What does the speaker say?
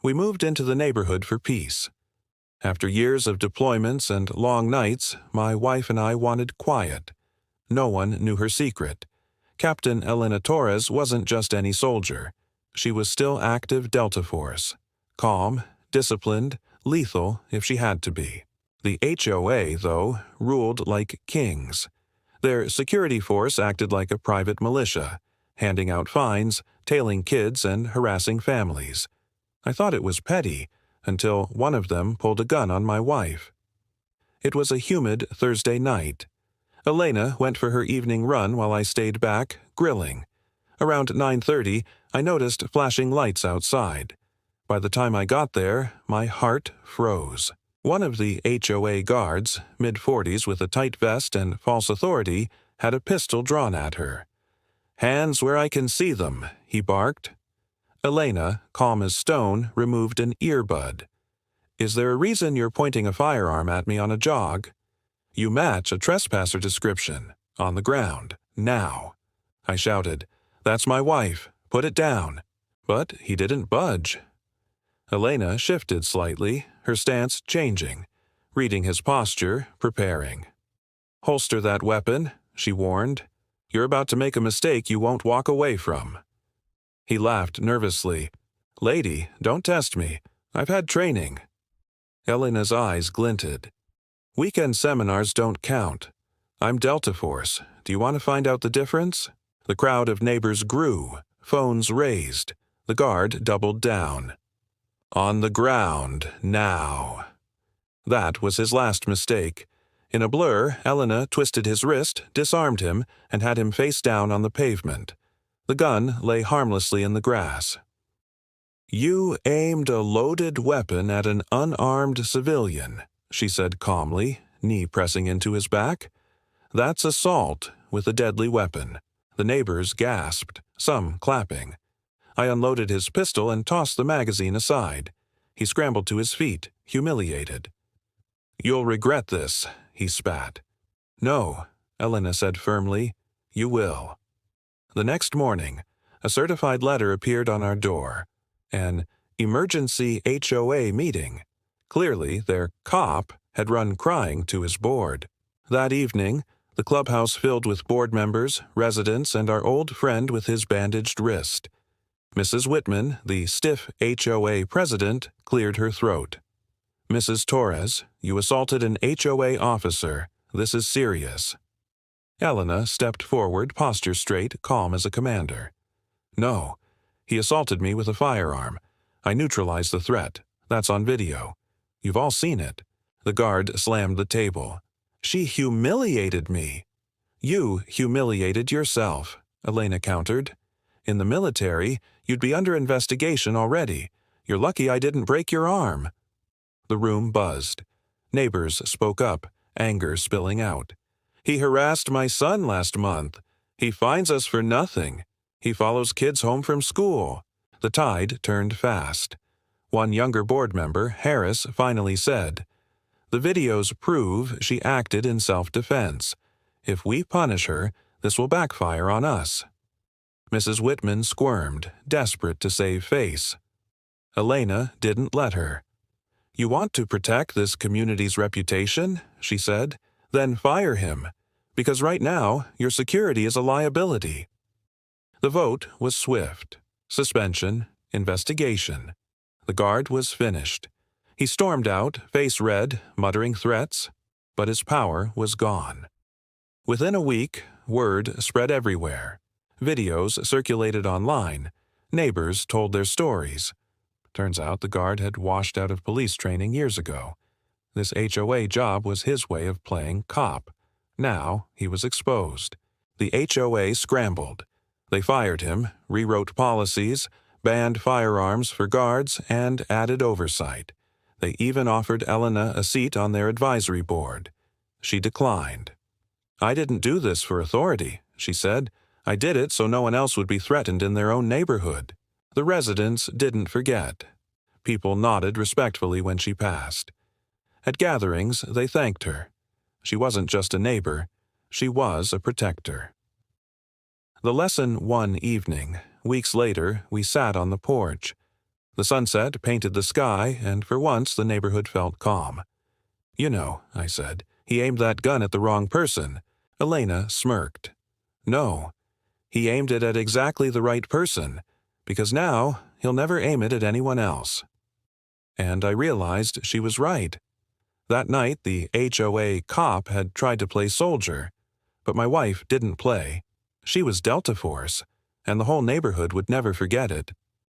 We moved into the neighborhood for peace. After years of deployments and long nights, my wife and I wanted quiet. No one knew her secret. Captain Elena Torres wasn't just any soldier. She was still active Delta Force. Calm, disciplined, lethal if she had to be. The HOA, though, ruled like kings. Their security force acted like a private militia, handing out fines, tailing kids, and harassing families. I thought it was petty, until one of them pulled a gun on my wife. It was a humid Thursday night. Elena went for her evening run while I stayed back, grilling. Around 9:30, I noticed flashing lights outside. By the time I got there, my heart froze. One of the HOA guards, mid-40s with a tight vest and false authority, had a pistol drawn at her. "Hands where I can see them," he barked. Elena, calm as stone, removed an earbud. "Is there a reason you're pointing a firearm at me on a jog? You match a trespasser description. On the ground. Now." I shouted, "That's my wife. Put it down." But he didn't budge. Elena shifted slightly, her stance changing, reading his posture, preparing. "Holster that weapon," she warned. "You're about to make a mistake you won't walk away from." He laughed nervously. "Lady, don't test me. I've had training." Elena's eyes glinted. "Weekend seminars don't count. I'm Delta Force. Do you want to find out the difference?" The crowd of neighbors grew, phones raised. The guard doubled down. "On the ground, now." That was his last mistake. In a blur, Elena twisted his wrist, disarmed him, and had him face down on the pavement. The gun lay harmlessly in the grass. "You aimed a loaded weapon at an unarmed civilian," she said calmly, knee pressing into his back. "That's assault with a deadly weapon." The neighbors gasped, some clapping. I unloaded his pistol and tossed the magazine aside. He scrambled to his feet, humiliated. "You'll regret this," he spat. "No," Elena said firmly. "You will." The next morning, a certified letter appeared on our door. An emergency HOA meeting. Clearly, their cop had run crying to his board. That evening, the clubhouse filled with board members, residents, and our old friend with his bandaged wrist. Mrs. Whitman, the stiff HOA president, cleared her throat. "Mrs. Torres, you assaulted an HOA officer. This is serious." Elena stepped forward, posture straight, calm as a commander. "No. He assaulted me with a firearm. I neutralized the threat. That's on video. You've all seen it." The guard slammed the table. "She humiliated me." "You humiliated yourself," Elena countered. "In the military, you'd be under investigation already. You're lucky I didn't break your arm." The room buzzed. Neighbors spoke up, anger spilling out. "He harassed my son last month. He fines us for nothing. He follows kids home from school." The tide turned fast. One younger board member, Harris, finally said, "The videos prove she acted in self-defense. If we punish her, this will backfire on us." Mrs. Whitman squirmed, desperate to save face. Elena didn't let her. "You want to protect this community's reputation?" she said. "Then fire him, because right now your security is a liability." The vote was swift. Suspension, investigation. The guard was finished. He stormed out, face red, muttering threats, but his power was gone. Within a week, word spread everywhere. Videos circulated online. Neighbors told their stories. Turns out the guard had washed out of police training years ago. This HOA job was his way of playing cop. Now he was exposed. The HOA scrambled. They fired him, rewrote policies, banned firearms for guards, and added oversight. They even offered Elena a seat on their advisory board. She declined. "I didn't do this for authority," she said. "I did it so no one else would be threatened in their own neighborhood." The residents didn't forget. People nodded respectfully when she passed. At gatherings, they thanked her. She wasn't just a neighbor. She was a protector. The lesson one evening. Weeks later, we sat on the porch. The sunset painted the sky, and for once the neighborhood felt calm. "You know," I said, "he aimed that gun at the wrong person." Elena smirked. "No, he aimed it at exactly the right person, because now he'll never aim it at anyone else." And I realized she was right. That night, the HOA cop had tried to play soldier, but my wife didn't play. She was Delta Force, and the whole neighborhood would never forget it.